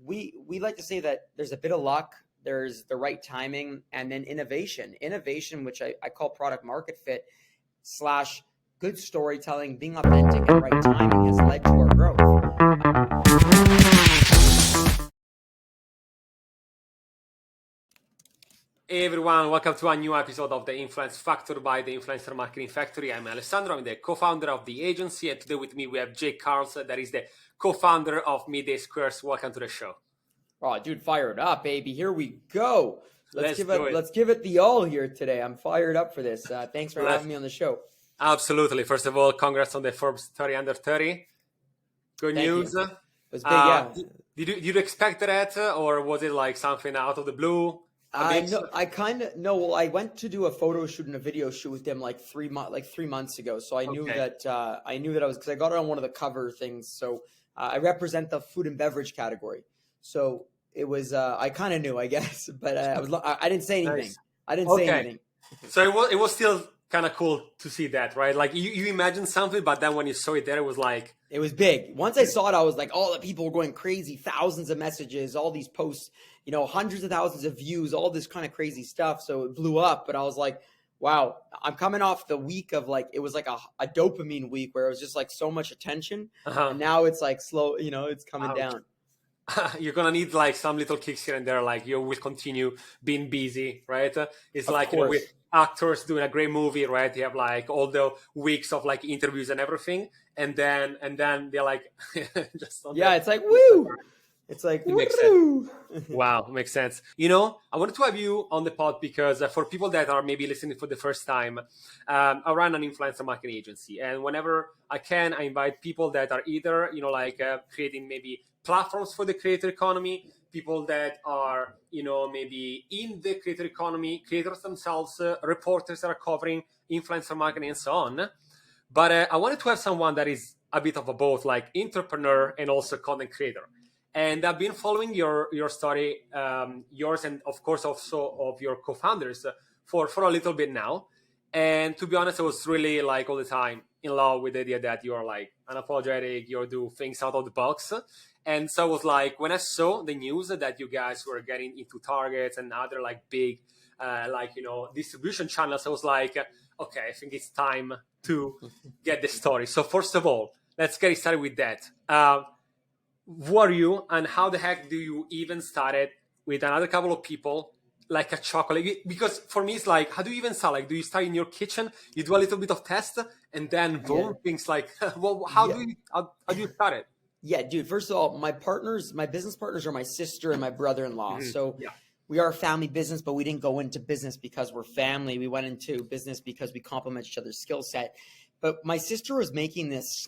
we like to say that there's a bit of luck, there's the right timing, and then innovation, which I call product market fit / good storytelling, being authentic, and right timing has led to our growth. Hey everyone, welcome to a new episode of The Influence Factor by the Influencer Marketing Factory. I'm Alessandro, I'm the co-founder of the agency, and today with me we have Jake Karls, that is the co-founder of Middaysquares. Welcome to the show. Oh, dude, fired up, baby. Here we go. Let's give it the all here today. I'm fired up for this. Thanks for having me on the show. Absolutely. First of all, congrats on the Forbes 30 under 30. Good news. It was big, yeah. Did you expect that, or was it like something out of the blue? I went to do a photo shoot and a video shoot with them like 3 months ago. So I knew that I was, because I got it on one of the cover things. So I represent the food and beverage category. So it was I kind of knew, I guess, but I didn't say anything. Nice. I didn't say anything. So it was still kind of cool to see that, right? Like you imagined something, but then when you saw it there, it was like, it was big. Once I saw it, I was like, all the people were going crazy, thousands of messages, all these posts, hundreds of thousands of views, all this kind of crazy stuff. So it blew up, but I was like, wow, I'm coming off the week of it was like a dopamine week where it was just like so much attention. And now it's like slow, it's coming down. You're going to need like some little kicks here and there. Like you will continue being busy, right? It's like, with actors doing a great movie, right? They have like all the weeks of like interviews and everything. And then they're like, just it's like, woo. It's like, it makes sense. Wow, makes sense. I wanted to have you on the pod because for people that are maybe listening for the first time, I run an influencer marketing agency. And whenever I can, I invite people that are either, creating maybe platforms for the creator economy, people that are, maybe in the creator economy, creators themselves, reporters that are covering influencer marketing and so on. But I wanted to have someone that is a bit of a both, like entrepreneur and also content creator. And I've been following your story, yours, and of course also of your co-founders for a little bit now. And to be honest, I was really like all the time in love with the idea that you're like unapologetic, you do things out of the box. And so I was like, when I saw the news that you guys were getting into Targets and other like big, distribution channels, I was like, okay, I think it's time to get the story. So first of all, let's get started with that. Who are you, and how the heck do you even started with another couple of people like a chocolate? Because for me, it's like, how do you even start? Like, do you start in your kitchen? You do a little bit of test, and then boom, things like, well, how do you start it? Yeah, dude. First of all, my business partners are my sister and my brother-in-law. So we are a family business, but we didn't go into business because we're family. We went into business because we complement each other's skill set. But my sister was making this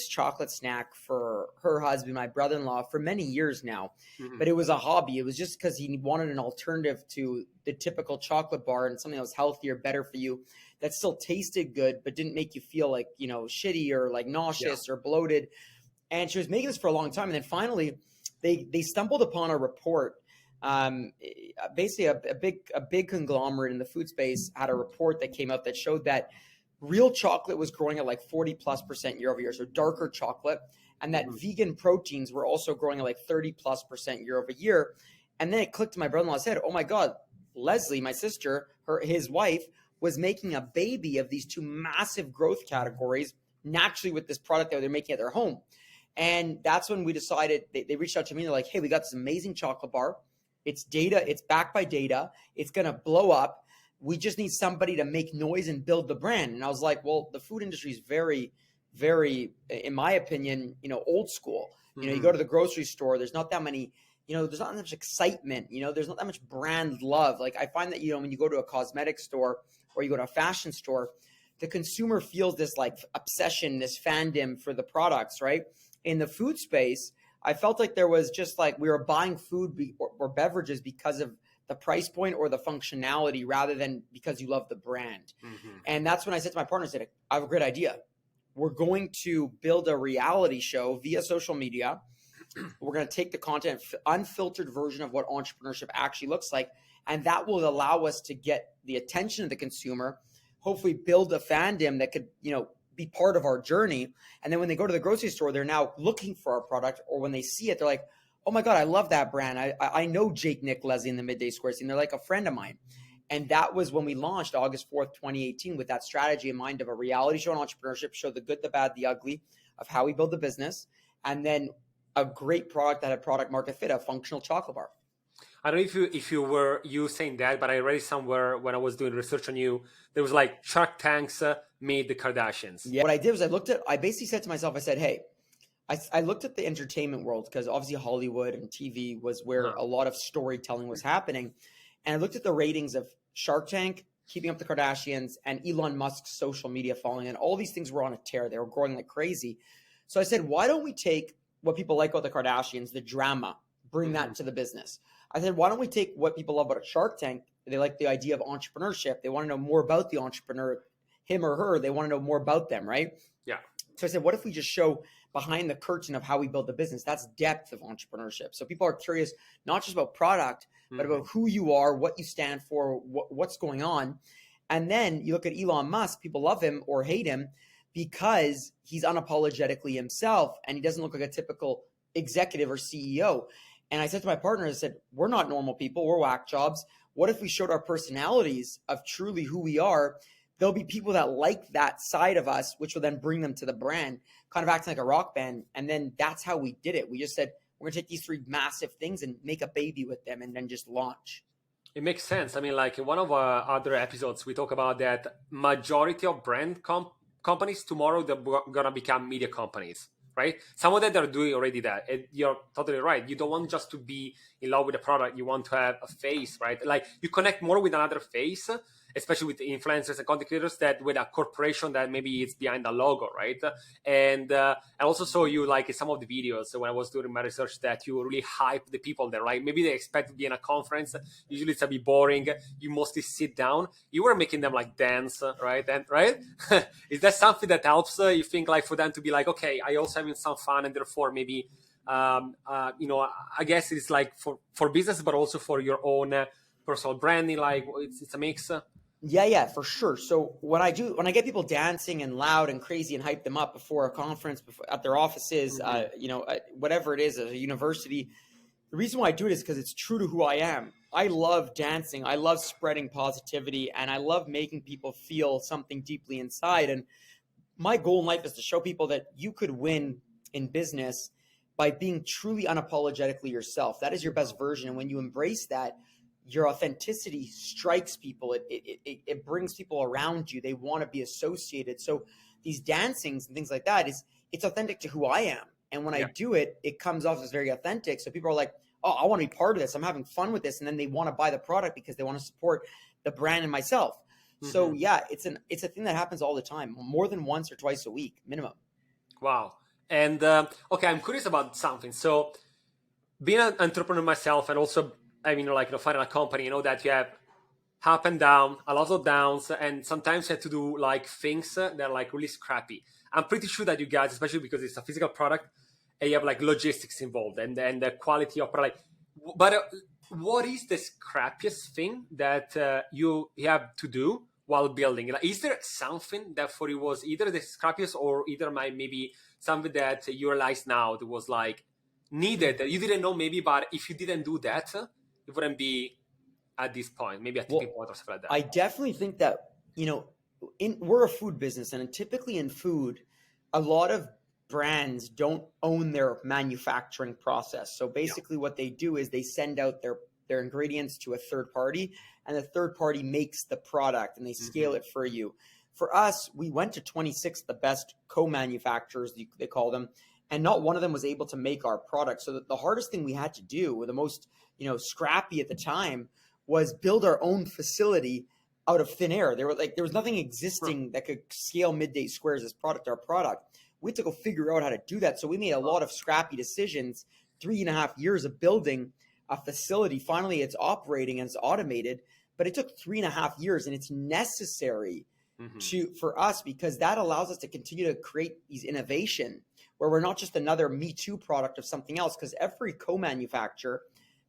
chocolate snack for her husband, my brother-in-law, for many years now. But it was a hobby. It was just because he wanted an alternative to the typical chocolate bar and something that was healthier, better for you, that still tasted good, but didn't make you feel like, shitty or like nauseous or bloated. And she was making this for a long time. And then finally, they stumbled upon a report. Basically, a big conglomerate in the food space had a report that came out that showed that real chocolate was growing at like 40+% year over year, so darker chocolate, and that vegan proteins were also growing at like 30+% year over year. And then it clicked to my brother-in-law's head. Oh my God, Leslie, my sister, his wife, was making a baby of these two massive growth categories naturally with this product that they're making at their home. And that's when we decided, they reached out to me. They're like, hey, we got this amazing chocolate bar. It's backed by data. It's going to blow up. We just need somebody to make noise and build the brand. And I was like, well, the food industry is very, very, in my opinion, old school. You go to the grocery store, there's not that many, there's not that much excitement, there's not that much brand love. Like I find that, when you go to a cosmetic store or you go to a fashion store, the consumer feels this like obsession, this fandom for the products, right? In the food space, I felt like there was just like we were buying food or beverages because of the price point or the functionality rather than because you love the brand. And that's when I said to my partner, I said, I have a great idea. We're going to build a reality show via social media. We're going to take the content, unfiltered version of what entrepreneurship actually looks like. And that will allow us to get the attention of the consumer, hopefully build a fandom that could, be part of our journey. And then when they go to the grocery store, they're now looking for our product, or when they see it, they're like, oh my God, I love that brand. I know Jake, Nick, Leslie in the Middaysquares, and they're like a friend of mine. And that was when we launched August 4th, 2018, with that strategy in mind of a reality show on entrepreneurship, show the good, the bad, the ugly of how we build the business. And then a great product that had product market fit, a functional chocolate bar. I don't know if you were you saying that, but I read somewhere when I was doing research on you, there was like Shark Tanks made the Kardashians. Yeah. What I did was I basically said to myself, I said, hey, I looked at the entertainment world because obviously Hollywood and TV was where a lot of storytelling was happening. And I looked at the ratings of Shark Tank, Keeping Up the Kardashians, and Elon Musk's social media following. And all these things were on a tear. They were growing like crazy. So I said, why don't we take what people like about the Kardashians, the drama, bring that to the business? I said, why don't we take what people love about Shark Tank? They like the idea of entrepreneurship. They want to know more about the entrepreneur, him or her. They want to know more about them, right? Yeah. So I said, what if we just show behind the curtain of how we build the business? That's depth of entrepreneurship. So people are curious, not just about product, but about who you are, what you stand for, what's going on. And then you look at Elon Musk, people love him or hate him because he's unapologetically himself and he doesn't look like a typical executive or CEO. And I said to my partner, I said, we're not normal people, we're whack jobs. What if we showed our personalities of truly who we are? There'll be people that like that side of us, which will then bring them to the brand, kind of acting like a rock band. And then that's how we did it. We just said, we're going to take these three massive things and make a baby with them and then just launch. It makes sense. I mean, like in one of our other episodes, we talk about that majority of brand companies tomorrow, they're going to become media companies, right? Some of them are doing already that. You're totally right. You don't want just to be in love with the product. You want to have a face, right? Like you connect more with another face, especially with influencers and content creators, that with a corporation that maybe it's behind a logo, right? And I also saw you like in some of the videos when I was doing my research that you really hype the people there, right? Maybe they expect to be in a conference. Usually it's a bit boring. You mostly sit down. You were making them like dance, right? And right? Is that something that helps? You think like for them to be like, okay, I also having some fun, and therefore maybe, I guess it's like for business, but also for your own personal branding. Like it's a mix. Yeah, for sure. So when I get people dancing and loud and crazy and hype them up before a conference, at their offices, whatever it is, at a university, the reason why I do it is because it's true to who I am. I love dancing. I love spreading positivity, and I love making people feel something deeply inside. And my goal in life is to show people that you could win in business by being truly unapologetically yourself. That is your best version. And when you embrace that, your authenticity strikes people. It brings people around you. They want to be associated. So these dancings and things like that it's authentic to who I am. And when I do it, it comes off as very authentic. So people are like, oh, I want to be part of this. I'm having fun with this. And then they want to buy the product because they want to support the brand and myself. So yeah, it's a thing that happens all the time, more than once or twice a week, minimum. Wow. And okay, I'm curious about something. So being an entrepreneur myself, and also finding a company, that you have up and down, a lot of downs, and sometimes you have to do like things that are like really scrappy. I'm pretty sure that you guys, especially because it's a physical product, and you have like logistics involved and the quality of product. But what is the scrappiest thing that you have to do while building? Like, is there something that for you was either the scrappiest or either maybe something that you realize now that was like needed that you didn't know maybe, but if you didn't do that, it wouldn't be at this point, maybe a tipping point or something like that? I definitely think that, we're a food business, and typically in food, a lot of brands don't own their manufacturing process. So basically what they do is they send out their ingredients to a third party, and the third party makes the product and they scale it for you. For us, we went to 26, the best co-manufacturers, they call them, and not one of them was able to make our product. So the hardest thing we had to do, or the most, scrappy at the time, was build our own facility out of thin air. There was nothing existing that could scale Middaysquares as our product. We had to go figure out how to do that. So we made a lot of scrappy decisions, 3.5 years of building a facility. Finally, it's operating and it's automated, but it took 3.5 years, and it's necessary for us because that allows us to continue to create these innovation where we're not just another Me Too product of something else, because every co-manufacturer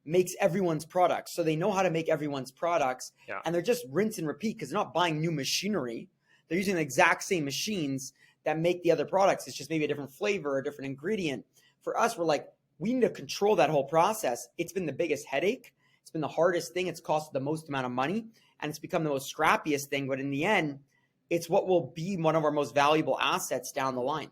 makes everyone's products. So they know how to make everyone's products, and they're just rinse and repeat because they're not buying new machinery. They're using the exact same machines that make the other products. It's just maybe a different flavor, a different ingredient. For us, we're like, we need to control that whole process. It's been the biggest headache. It's been the hardest thing. It's cost the most amount of money, and it's become the most scrappiest thing. But in the end, it's what will be one of our most valuable assets down the line.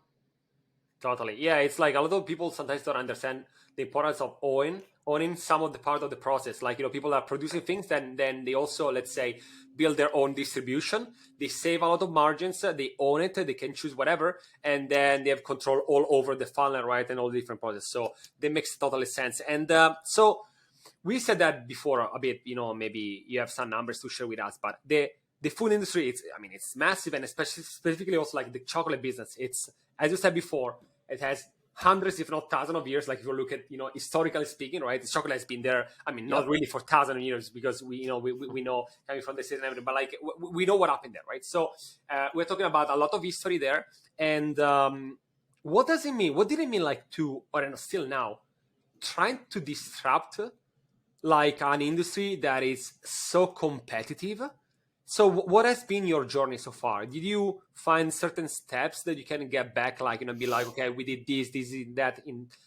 Totally. Yeah, it's like a lot of people sometimes don't understand the importance of owning some of the part of the process. Like, people are producing things, and then they also, let's say, build their own distribution. They save a lot of margins. They own it. They can choose whatever, and then they have control all over the funnel, right, and all the different processes. So that makes totally sense. And so we said that before a bit. Maybe you have some numbers to share with us, but the food industry, it's massive, and specifically also like the chocolate business. It's, as you said before, it has hundreds, if not thousands of years. Like if you look at, historically speaking, right? The chocolate has been there. Not really for thousands of years, because we know coming from the city and everything, but like we know what happened there, right? So we're talking about a lot of history there. And what does it mean? What did it mean, like, to, or still now, trying to disrupt like an industry that is so competitive? So what has been your journey so far? Did you find certain steps that you can get back, like, be like, okay, we did this, that,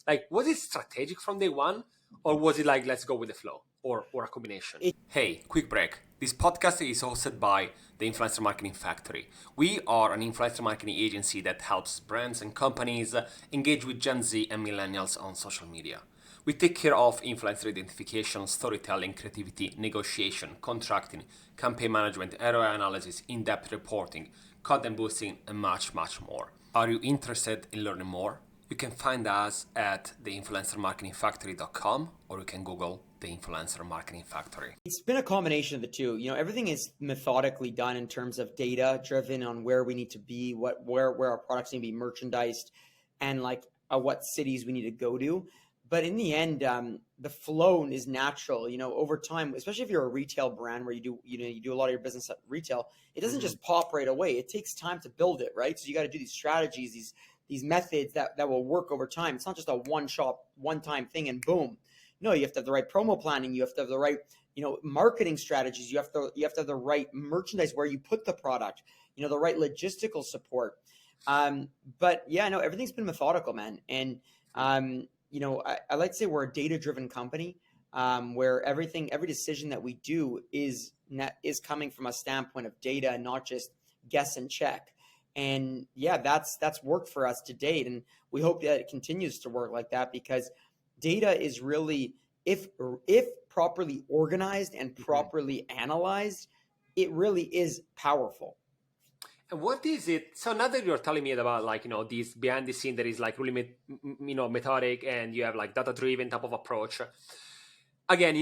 like, was it strategic from day one, or was it like, let's go with the flow, or a combination? Hey, quick break. This podcast is hosted by the Influencer Marketing Factory. We are an influencer marketing agency that helps brands and companies engage with Gen Z and millennials on social media. We take care of influencer identification, storytelling, creativity, negotiation, contracting, campaign management, ROI analysis, in-depth reporting, content boosting, and much, much more. Are you interested in learning more? You can find us at theinfluencermarketingfactory.com, or you can Google the Influencer Marketing Factory. It's been a combination of the two. Everything is methodically done in terms of data driven on where we need to be, where our products need to be merchandised, and like what cities we need to go to. But in the end, the flow is natural. Over time, especially if you're a retail brand where you do a lot of your business at retail, it doesn't just pop right away. It takes time to build it, right? So you got to do these strategies, these methods that will work over time. It's not just a one-time thing and boom. No, you have to have the right promo planning. You have to have the right, marketing strategies. You have to have the right merchandise where you put the product. The right logistical support. But yeah, no, everything's been methodical, man, and I like to say we're a data-driven company, where every decision that we do is coming from a standpoint of data and not just guess and check. And yeah, that's worked for us to date, and we hope that it continues to work like that, because data is really, if properly organized and properly analyzed, it really is powerful. And what is it? So now that you're telling me about, like, this behind the scene that is like really, methodic, and you have like data driven type of approach. Again,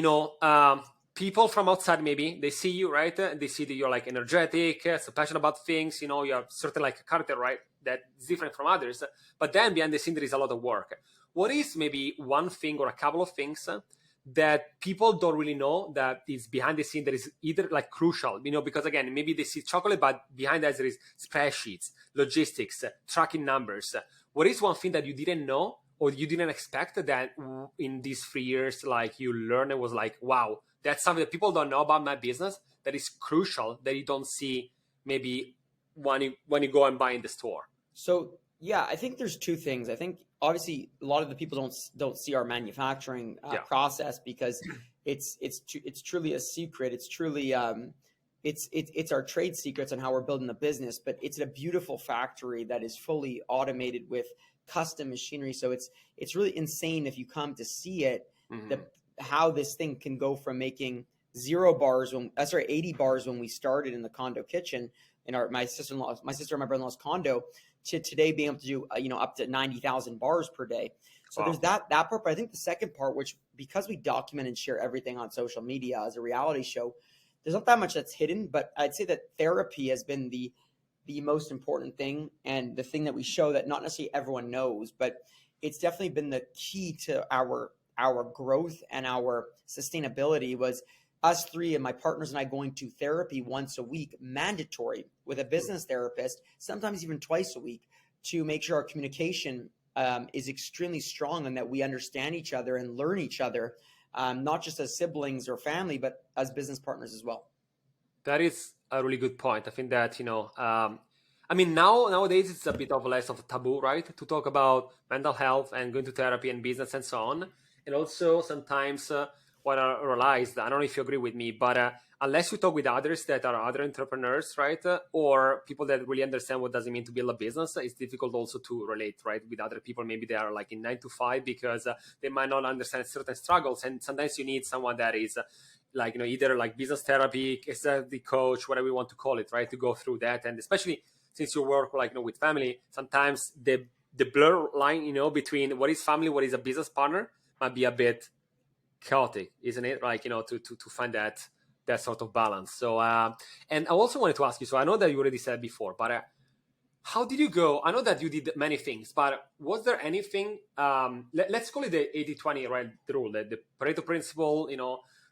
people from outside, maybe they see you, right? They see that you're like energetic, so passionate about things. You have certain like character, right? That's different from others. But then behind the scene, there is a lot of work. What is maybe one thing or a couple of things that people don't really know that is behind the scene that is either like crucial, because again, maybe they see chocolate, but behind that there is spreadsheets, logistics, tracking numbers. What is one thing that you didn't know or you didn't expect that in these 3 years, like, you learned and was like, wow, that's something that people don't know about my business that is crucial, that you don't see maybe when you go and buy in the store? So yeah, I think there's two things. I think obviously a lot of the people don't see our manufacturing process, because it's truly a secret. It's truly it's our trade secrets on how we're building the business. But it's a beautiful factory that is fully automated with custom machinery. So it's really insane if you come to see it. How this thing can go from making 80 bars when we started in the condo kitchen in my sister and my brother-in-law's condo, to today being able to do up to 90,000 bars per day. So there's that part. But I think the second part, which, because we document and share everything on social media as a reality show, there's not that much that's hidden. But I'd say that therapy has been the most important thing, and the thing that we show that not necessarily everyone knows, but it's definitely been the key to our growth and our sustainability, was us three and my partners and I going to therapy once a week, mandatory, with a business therapist, sometimes even twice a week, to make sure our communication is extremely strong and that we understand each other and learn each other, not just as siblings or family, but as business partners as well. That is a really good point. I think that, I mean, nowadays it's a bit of less of a taboo, right? To talk about mental health and going to therapy and business and so on. And also sometimes what I realized, I don't know if you agree with me, but unless you talk with others that are other entrepreneurs, right? Or people that really understand what does it mean to build a business, it's difficult also to relate, right? With other people, maybe they are like in 9 to 5 because they might not understand certain struggles. And sometimes you need someone that is like, either like business therapy, the coach, whatever you want to call it, right? To go through that. And especially since you work like, with family, sometimes the blur line, between what is family, what is a business partner might be a bit chaotic, isn't it? Like, to find that sort of balance. So, and I also wanted to ask you, so I know that you already said before, but how did you go? I know that you did many things, but was there anything, let's call it the 80-20, right? The rule, the Pareto principle,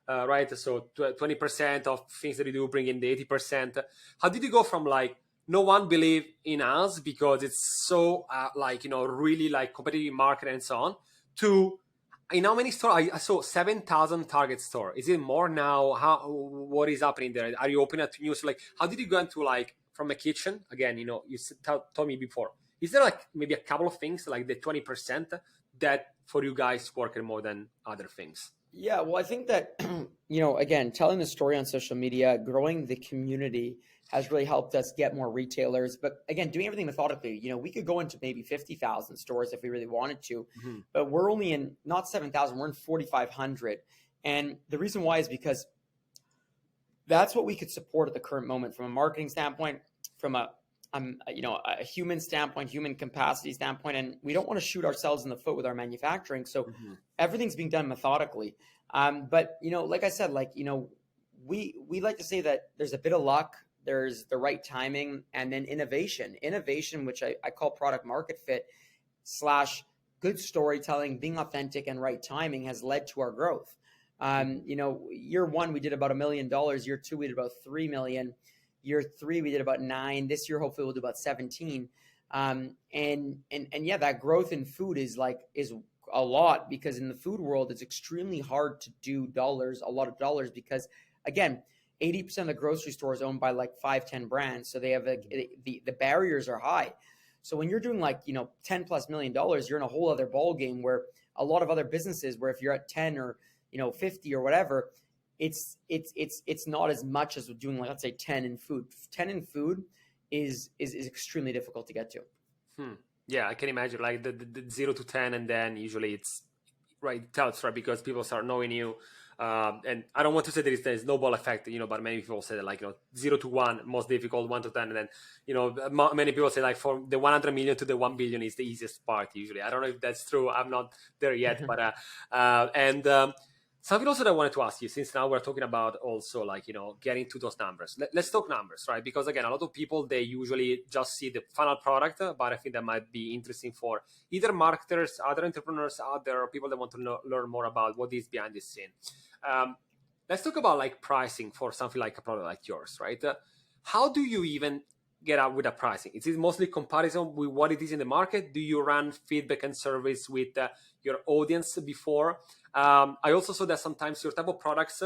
right? So 20% of things that you do bring in the 80%. How did you go from like, no one believe in us because it's so really like competitive market and so on, to in how many stores? I saw 7,000 Target store. Is it more now? What is happening there? Are you opening up to news? Like, how did you go into like from a kitchen? Again, you told me before. Is there like maybe a couple of things like the 20% that for you guys working more than other things? Yeah, well, I think that, again, telling the story on social media, growing the community has really helped us get more retailers. But again, doing everything methodically, we could go into maybe 50,000 stores if we really wanted to, but we're only in not 7,000, we're in 4,500. And the reason why is because that's what we could support at the current moment from a marketing standpoint, from a human standpoint, human capacity standpoint, and we don't want to shoot ourselves in the foot with our manufacturing. So everything's being done methodically. But like I said, we like to say that there's a bit of luck, there's the right timing, and then innovation, which I call product market fit / good storytelling, being authentic, and right timing has led to our growth. Year one, we did about $1 million. Year two, we did about 3 million. Year three, we did about 9. This year, hopefully, we'll do about 17. And yeah, that growth in food is a lot, because in the food world, it's extremely hard to do a lot of dollars, because again, 80% of the grocery store is owned by like 5-10 brands. So they have the barriers are high. So when you're doing $10+ million, you're in a whole other ball game, where a lot of other businesses, where if you're at 10 or 50 or whatever, it's not as much as doing, let's say 10 in food. 10 in food is extremely difficult to get to. Yeah, I can imagine like the 0 to 10, and then usually it's right, tells, right, because people start knowing you. And I don't want to say there is a snowball effect, but many people say that 0 to 1 most difficult, 1 to 10, and then many people say like for the 100 million to the 1 billion is the easiest part usually. I don't know if that's true. I'm not there yet, but something also that I wanted to ask you, since now we're talking about also getting to those numbers. Let's talk numbers, right? Because again, a lot of people, they usually just see the final product, but I think that might be interesting for either marketers, other entrepreneurs out there, or people that want to learn more about what is behind the scene. Let's talk about pricing for something like a product like yours, right? How do you even get out with the pricing? Is it mostly comparison with what it is in the market? Do you run feedback and surveys with your audience before? I also saw that sometimes your type of products,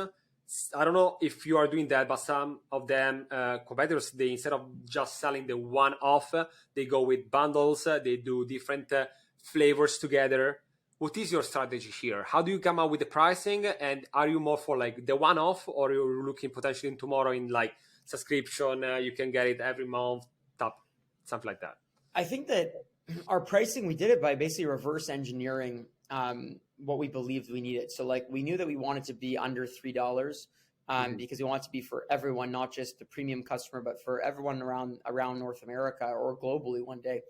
I don't know if you are doing that, but some of them competitors, they, instead of just selling the one-off, they go with bundles, they do different flavors together. What is your strategy here? How do you come up with the pricing? And are you more for the one-off, or you're looking potentially tomorrow in subscription, you can get it every month, something like that? I think that our pricing, we did it by basically reverse engineering what we believed we needed. So we knew that we wanted to be under $3 because we want it to be for everyone, not just the premium customer, but for everyone around North America or globally one day.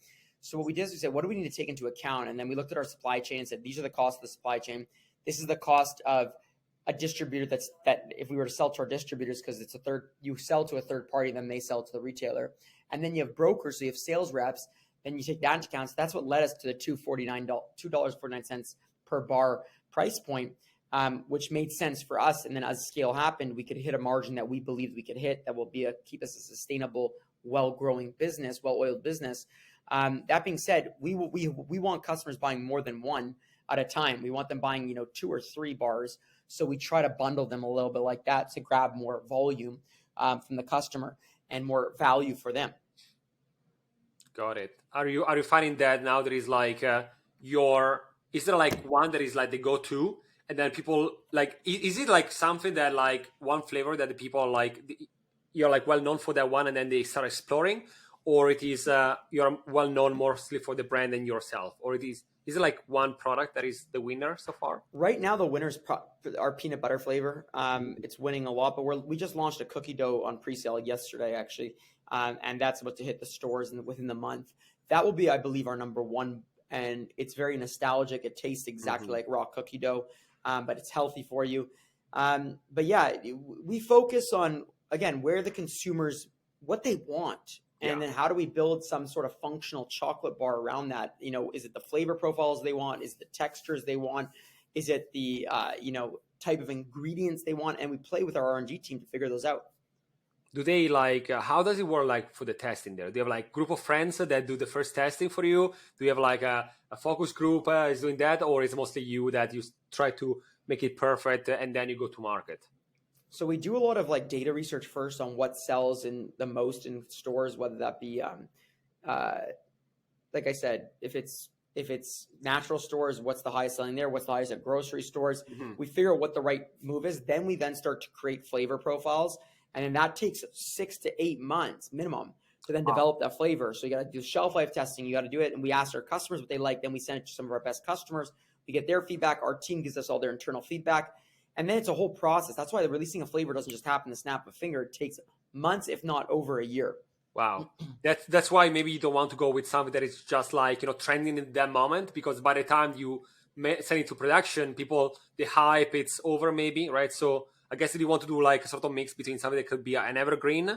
So what we did is we said, what do we need to take into account? And then we looked at our supply chain and said, these are the costs of the supply chain. This is the cost of a distributor that if we were to sell to our distributors, because you sell to a third party, then they sell to the retailer. And then you have brokers, so you have sales reps, then you take that into account. So that's what led us to the $2.49 per bar price point, which made sense for us. And then as scale happened, we could hit a margin that we believed we could hit that will keep us a sustainable, well-growing business, well-oiled business. That being said, we want customers buying more than one at a time. We want them buying 2 or 3 bars. So we try to bundle them a little bit like that to grab more volume from the customer and more value for them. Got it. Are you finding that now there is like is there like one that is like the go-to, and then people like is it like something that like one flavor that the people are like you're like well known for that one and then they start exploring, or it is you're well known mostly for the brand and yourself, or is it like one product that is the winner so far? Right now, the winner's our peanut butter flavor. It's winning a lot, but we just launched a cookie dough on pre-sale yesterday, actually, and that's about to hit the stores within the month. That will be, I believe, our number one, and it's very nostalgic. It tastes exactly like raw cookie dough, but it's healthy for you. But yeah, we focus on, again, where the consumers, what they want. And then how do we build some sort of functional chocolate bar around that? You know, is it the flavor profiles they want? Is it the textures they want? Is it the, type of ingredients they want? And we play with our R&D team to figure those out. Do they like, how does it work like for the testing there? Do you have like group of friends that do the first testing for you? Do you have like a focus group is doing that? Or is it mostly you that you try to make it perfect and then you go to market? So we do a lot of like data research first on what sells in the most in stores, whether that be, like I said, if it's natural stores, what's the highest selling there? What's the highest at grocery stores? We figure out what the right move is. Then we start to create flavor profiles. And then that takes 6 to 8 months minimum to then develop that flavor. So you got to do shelf life testing. You got to do it. And we ask our customers what they like. Then we send it to some of our best customers. We get their feedback. Our team gives us all their internal feedback. And then it's a whole process. That's why releasing a flavor doesn't just happen to snap a finger. It takes months, if not over a year. Wow. That's why maybe you don't want to go with something that is just like, trending in that moment, because by the time you send it to production, people, the hype, it's over maybe, right? So I guess you want to do like a sort of mix between something that could be an evergreen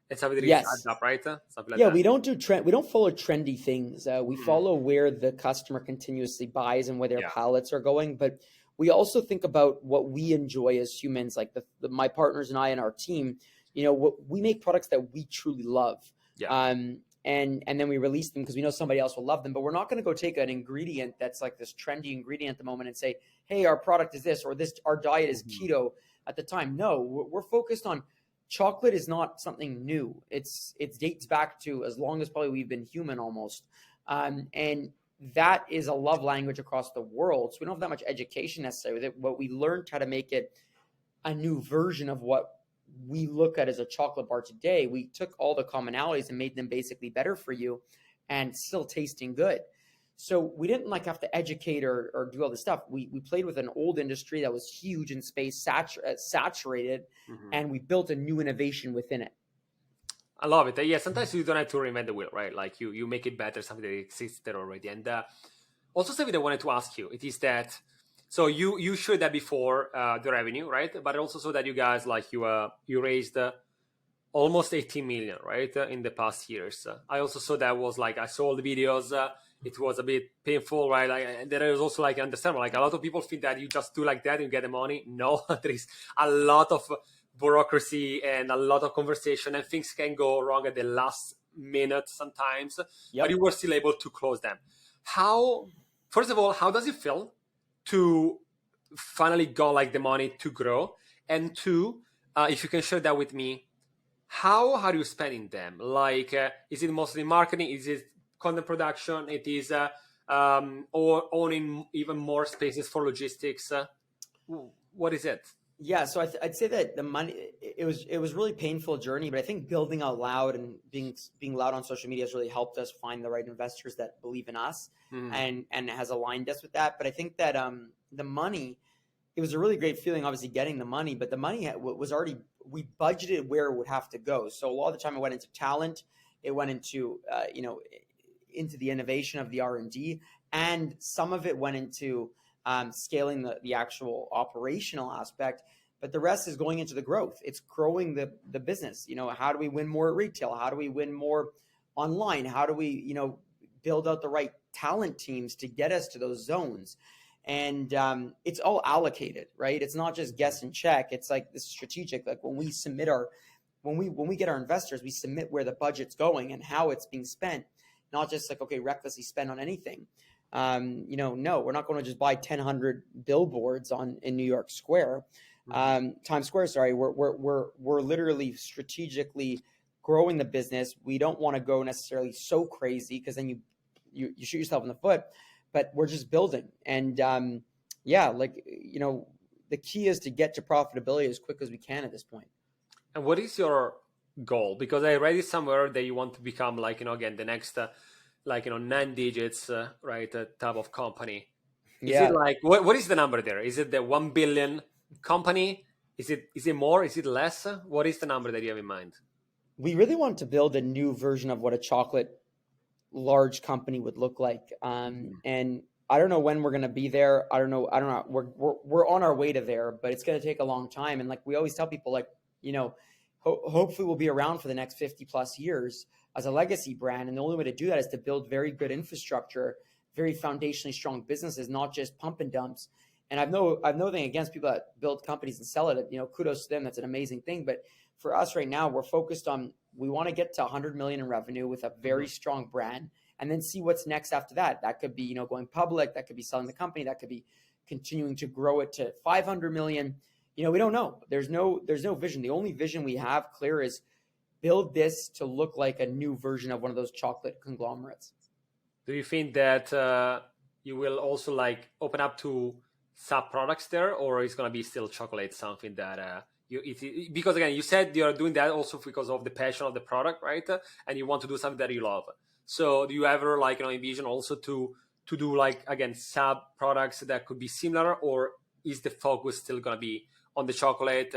and something that is adds up, right? Something like that. We don't do trend. We don't follow trendy things. We follow where the customer continuously buys and where their palettes are going. But we also think about what we enjoy as humans, like my partners and I and our team. We make products that we truly love. And then we release them because we know somebody else will love them. But we're not going to go take an ingredient that's like this trendy ingredient at the moment and say, hey, our product is this, or our diet is keto at the time. No, we're focused on chocolate is not something new. It dates back to as long as probably we've been human almost. And that is a love language across the world. So we don't have that much education necessarily with it, but we learned how to make it a new version of what we look at as a chocolate bar today. We took all the commonalities and made them basically better for you and still tasting good. So we didn't have to educate or do all this stuff. We played with an old industry that was huge in space, saturated, and we built a new innovation within it. I love it. Yeah, sometimes you don't have to reinvent the wheel, right? Like you make it better, something that exists there already. And also something that I wanted to ask you, it is that, so you showed that before the revenue, right? But also so that you guys, you raised almost 18 million, right? In the past years. I also saw that was I saw all the videos. It was a bit painful, right? And there is also understandable. A lot of people think that you just do like that and you get the money. No, there is a lot of bureaucracy and a lot of conversation, and things can go wrong at the last minute sometimes. But you were still able to close them. First of all, how does it feel to finally got the money to grow? And two, if you can share that with me, how are you spending them? Is it mostly marketing? Is it content production? It is or owning even more spaces for logistics? What is it? Yeah, so I'd say that the money, it was really painful journey, but I think building out loud and being loud on social media has really helped us find the right investors that believe in us and has aligned us with that. But I think that the money, it was a really great feeling, obviously getting the money, but the money was already, we budgeted where it would have to go. So a lot of the time it went into talent, it went into, into the innovation of the R&D, and some of it went into scaling the actual operational aspect, but the rest is going into the growth. It's growing the business. How do we win more at retail? How do we win more online? How do we, build out the right talent teams to get us to those zones? And it's all allocated, right? It's not just guess and check. It's this strategic. When we submit when we get our investors, we submit where the budget's going and how it's being spent, not just recklessly spend on anything. No, we're not going to just buy 1,000 billboards in New York Square, Times Square. Sorry, we're literally strategically growing the business. We don't want to go necessarily so crazy because then you shoot yourself in the foot, but we're just building. And the key is to get to profitability as quick as we can at this point. And what is your goal? Because I read it somewhere that you want to become again, the next 9 digits, type of company. Is it what is the number there? Is it the 1 billion company? Is it more? Is it less? What is the number that you have in mind? We really want to build a new version of what a chocolate large company would look like. And I don't know when we're going to be there. I don't know. We're on our way to there, but it's going to take a long time. And we always tell people, hopefully we'll be around for the next 50 plus years as a legacy brand. And the only way to do that is to build very good infrastructure, very foundationally strong businesses, not just pump and dumps. And I've nothing against people that build companies and sell it. Kudos to them. That's an amazing thing. But for us right now, we're focused on, we want to get to 100 million in revenue with a very strong brand, and then see what's next after that. That could be, going public. That could be selling the company. That could be continuing to grow it to 500 million. We don't know. There's no vision. The only vision we have clear is build this to look like a new version of one of those chocolate conglomerates. Do you think that you will also open up to sub products there, or is going to be still chocolate something that you eat? Because again, you said you're doing that also because of the passion of the product, right? And you want to do something that you love. So do you ever envision also to do again sub products that could be similar, or is the focus still going to be on the chocolate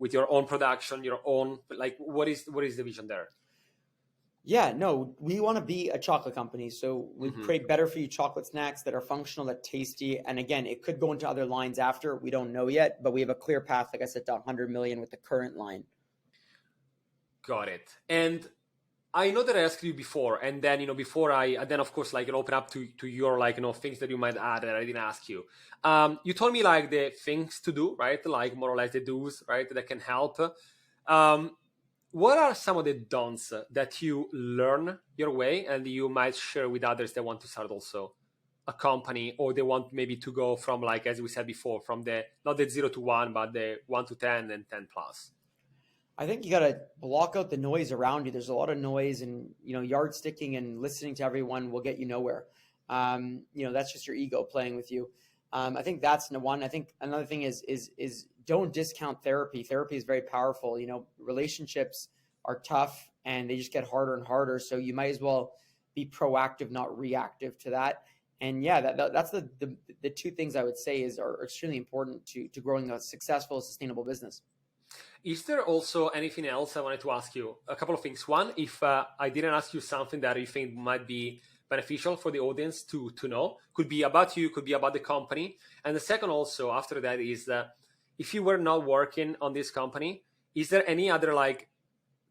with your own production, your own what is the vision there? Yeah, no, we want to be a chocolate company. So we create better for you chocolate snacks that are functional, that tasty. And again, it could go into other lines after. We don't know yet, but we have a clear path, like I said, to 100 million with the current line. Got it. And I know that I asked you before, and then before I then of course open up to your things that you might add that I didn't ask you. You told me the things to do, right? More or less the do's, right? That can help. What are some of the don'ts that you learn your way and you might share with others that want to start also a company, or they want maybe to go from as we said before, from the not the 0 to 1, but the 1 to 10 and 10 plus? I think you got to block out the noise around you. There's a lot of noise, and yard sticking and listening to everyone will get you nowhere. That's just your ego playing with you. I think that's one. I think another thing is don't discount therapy. Therapy is very powerful. Relationships are tough and they just get harder and harder. So you might as well be proactive, not reactive to that. And that's the two things I would say are extremely important to growing a successful, sustainable business. Is there also anything else I wanted to ask you? A couple of things. One, if I didn't ask you something that you think might be beneficial for the audience to know, could be about you, could be about the company. And the second also after that is that if you were not working on this company, is there any other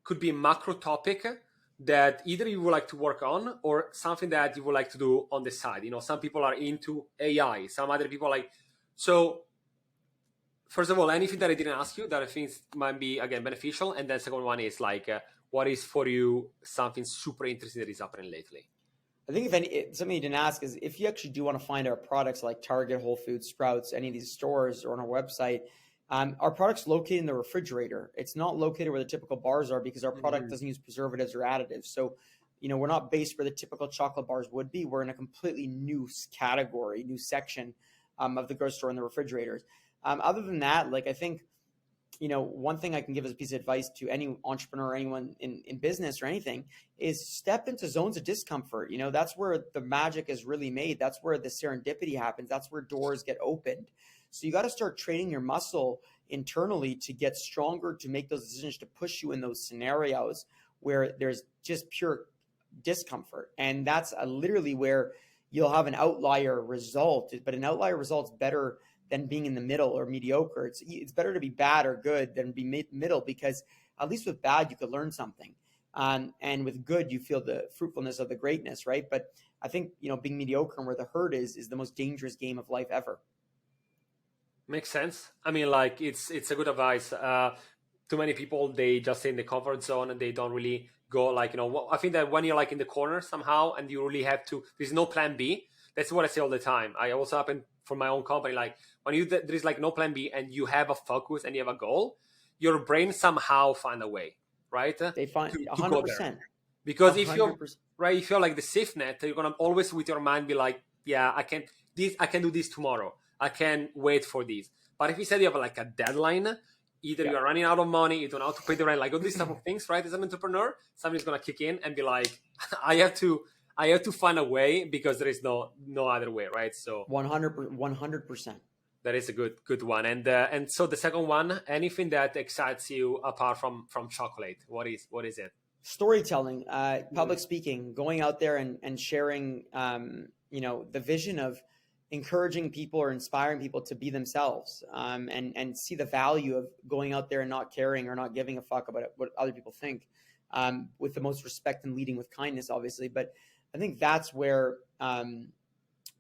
could be macro topic that either you would like to work on or something that you would like to do on the side? Some people are into AI, some other people so first of all, anything that I didn't ask you that I think might be, again, beneficial. And then second one is what is for you something super interesting that is happening lately? I think something you didn't ask is if you actually do want to find our products like Target, Whole Foods, Sprouts, any of these stores, or on our website, our product's located in the refrigerator. It's not located where the typical bars are because our product doesn't use preservatives or additives. So, we're not based where the typical chocolate bars would be. We're in a completely new category, new section of the grocery store in the refrigerators. Other than that, I think, one thing I can give as a piece of advice to any entrepreneur or anyone in business or anything is step into zones of discomfort. That's where the magic is really made. That's where the serendipity happens. That's where doors get opened. So you got to start training your muscle internally to get stronger, to make those decisions, to push you in those scenarios where there's just pure discomfort. And that's literally where you'll have an outlier result, but an outlier result's better than being in the middle or mediocre. It's better to be bad or good than be middle, because at least with bad, you could learn something. And with good, you feel the fruitfulness of the greatness, right? But I think, being mediocre and where the herd is the most dangerous game of life ever. Makes sense. I mean, it's a good advice. Too many people, they just stay in the comfort zone and they don't really go I think that when you're in the corner somehow and you really have to, there's no plan B. That's what I say all the time. I also happen for my own company, when there is no plan B and you have a focus and you have a goal, your brain somehow find a way. right? They find To go there. 100%. Because if 100%. if you're like the safe net, you're gonna always with your mind be like, yeah, I can do this tomorrow. I can wait for this. But if you said you have like a deadline, either you're running out of money, you don't know how to pay the rent, like all these type of things, right? As an entrepreneur, somebody's gonna kick in and be like, I have to find a way because there is no other way, right? So 100%. that is a good one. And so the second one, anything that excites you apart from chocolate, what is it? Storytelling, public speaking, going out there and sharing, the vision of encouraging people or inspiring people to be themselves, and see the value of going out there and not caring or not giving a fuck about what other people think, with the most respect and leading with kindness, obviously. But I think that's where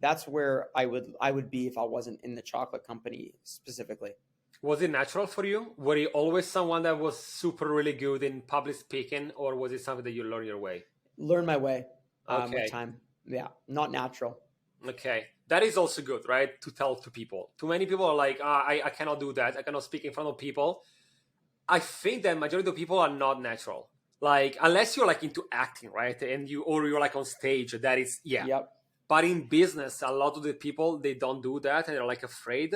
I would be if I wasn't in the chocolate company specifically. Was it natural for you? Were you always someone that was super really good in public speaking, or was it something that you learned your way? Learn my way Okay. with time. Yeah, not natural. Okay. That is also good, right? To tell to people. Too many people are like, I cannot do that. I cannot speak in front of people. I think that majority of people are not natural. Like, unless you're like into acting, right? And you're like on stage, that is, yeah. Yep. But in business, a lot of the people, they don't do that and they're like afraid.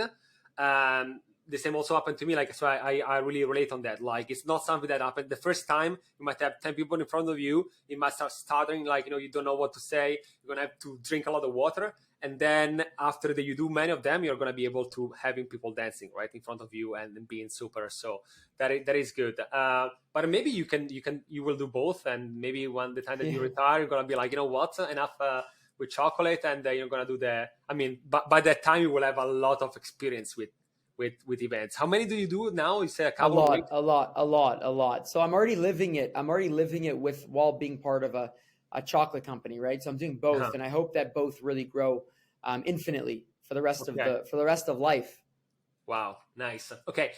The same also happened to me. Like, so I really relate on that. Like, it's not something that happened the first time. You might have 10 people in front of you. You might start stuttering, like, you don't know what to say. You're going to have to drink a lot of water. And then after you do many of them, you're going to be able to having people dancing right in front of you and being super. So that is good. But maybe you will do both. And maybe when the time that you retire, you're going to be like, what, enough with chocolate. And you're going to do by that time, you will have a lot of experience with events. How many do you do now? You say a couple. A lot. So I'm already living it while being part of a chocolate company, right? So I'm doing both, and I hope that both really grow infinitely for the rest of life. Wow, nice. Okay,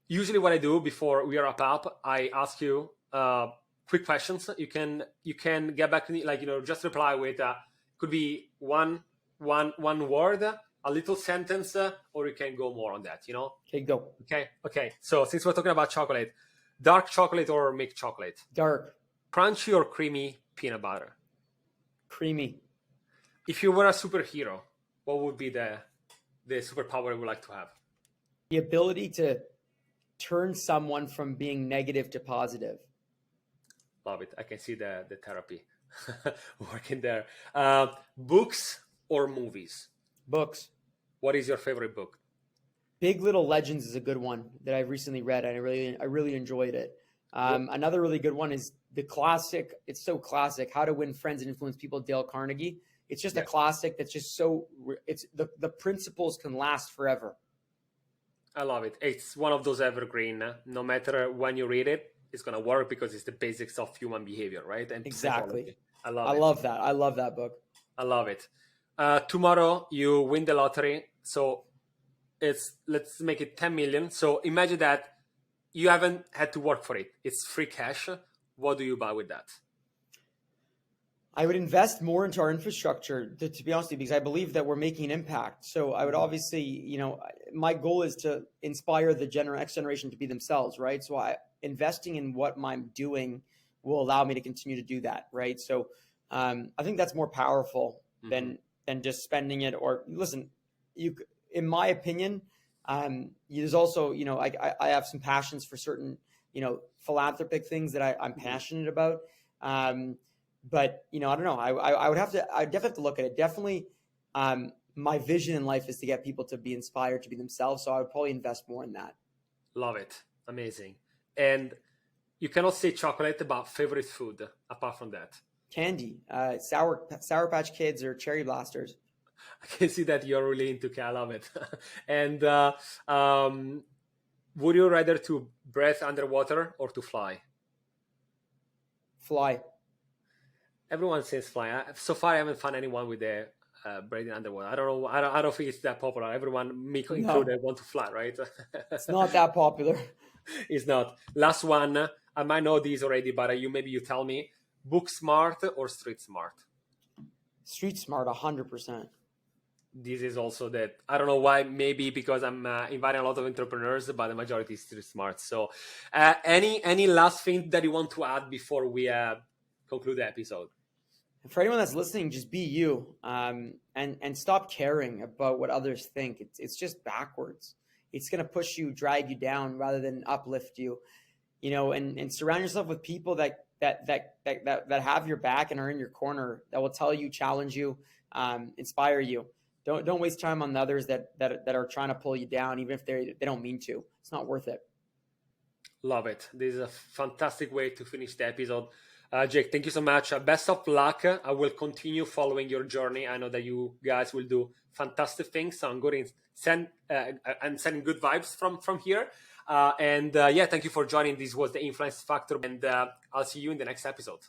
usually what I do before we wrap up, I ask you quick questions. You can get back to me, like just reply with could be one word, a little sentence, or you can go more on that, Okay, go. Okay. So since we're talking about chocolate, dark chocolate or milk chocolate? Dark. Crunchy or creamy peanut butter? Creamy. If you were a superhero, what would be the superpower you would like to have? The ability to turn someone from being negative to positive. Love it. I can see the therapy working there. Books or movies? Books. What is your favorite book? Big Little Legends is a good one that I recently read, and I really enjoyed it. Another really good one is the classic. It's so classic. How to Win Friends and Influence People, Dale Carnegie. It's just a classic that's just so. It's the principles can last forever. I love it. It's one of those evergreen. No matter when you read it, it's gonna work because it's the basics of human behavior, right? And exactly. Psychology. I love that. I love that book. I love it. Tomorrow you win the lottery, so let's make it 10 million. So imagine that you haven't had to work for it. It's free cash. What do you buy with that? I would invest more into our infrastructure, to be honest with you, because I believe that we're making an impact. So I would obviously, my goal is to inspire the next generation to be themselves, right? So investing in what I'm doing will allow me to continue to do that, right? So I think that's more powerful than just spending it. Or listen, in my opinion, there's also, I have some passions for certain, philanthropic things that I'm passionate about. But, I don't know. I definitely have to look at it. Definitely, my vision in life is to get people to be inspired to be themselves. So I would probably invest more in that. Love it. Amazing. And you cannot say chocolate about favorite food apart from that. Candy, Sour Patch Kids or Cherry Blasters. I can see that you're really into I love it. And would you rather to breathe underwater or to fly? Fly. Everyone says fly. So far, I haven't found anyone with the breathing underwater. I don't know. I don't think it's that popular. Everyone, me included, want to fly, right? It's not that popular. It's not. Last one. I might know these already, but maybe you tell me. Book smart or street smart? Street smart, 100%. this is also that, I don't know why, maybe because I'm inviting a lot of entrepreneurs, but the majority is still smart. So any last thing that you want to add before we conclude the episode? For anyone that's listening, just be you, and stop caring about what others think. It's just backwards. It's going to push you, drag you down rather than uplift you, and surround yourself with people that have your back and are in your corner, that will tell you, challenge you, inspire you. Don't waste time on the others that are trying to pull you down, even if they don't mean to. It's not worth it. Love it. This is a fantastic way to finish the episode. Jake, thank you so much. Best of luck. I will continue following your journey. I know that you guys will do fantastic things. So I'm going to sending good vibes from here. Thank you for joining. This was the Influence Factor, and I'll see you in the next episode.